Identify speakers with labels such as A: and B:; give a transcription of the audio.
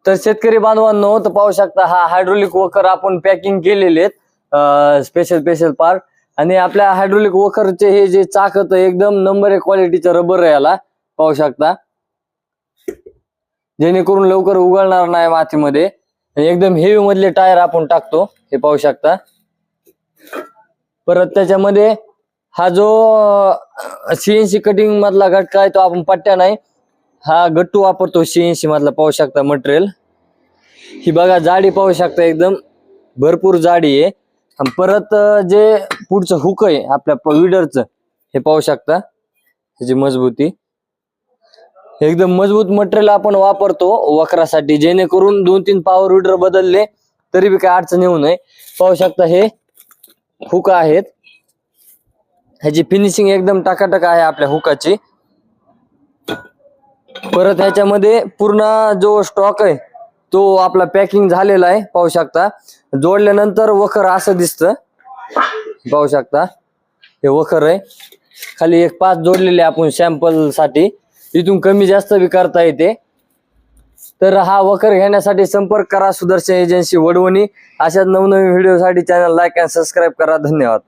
A: तर शेतकरी बांधवांनो, तर पाहू शकता हा हायड्रोलिक वखर आपण पॅकिंग केलेले आहेत स्पेशल पार्ट. आणि आपल्या हायड्रोलिक वखरचे हे जे चाक एकदम नंबर 1 क्वालिटीचं रबर आहे याला, पाहू शकता, जेणेकरून लवकर उघडणार नाही मातीमध्ये. एकदम हेवी मधले टायर आपण टाकतो, हे पाहू शकता. परत त्याच्यामध्ये हा जो CNC कटिंग मधला घटका आहे तो आपण पट्ट्या नाही, हा गट्टू वापरतो CNC मधला. पाहू शकता मटेरियल, ही बघा जाडी पाहू शकता, एकदम भरपूर जाडी आहे. परत जे पुढचं हुक आहे आपल्या विडरचं, हे पाहू शकता, त्याची मजबूती. एकदम मजबूत मटेरियल आपण वापरतो वखरासाठी, जेणेकरून 2-3 पॉवर विडर बदलले तरी बी काय अडचण येऊ नये. पाहू शकता हे हुक आहेत, ह्याची फिनिशिंग एकदम टकाटक आहे आपल्या हुकाची. परत ह्याच्यामध्ये पूर्ण जो स्टॉक आहे तो आपला पॅकिंग झालेला आहे. पाहू शकता, जोडल्यानंतर वखर असं दिसतं. पाहू शकता हे वखर आहे, खाली एक 5 जोडलेले आपण सॅम्पल साठी, इथून कमी जास्त बी करता येते. तर हा वखर घेण्यासाठी संपर्क करा सुदर्शन एजन्सी वडवणी. अशाच नवनवीन व्हिडिओसाठी चॅनल लाईक आणि सबस्क्राईब करा. धन्यवाद.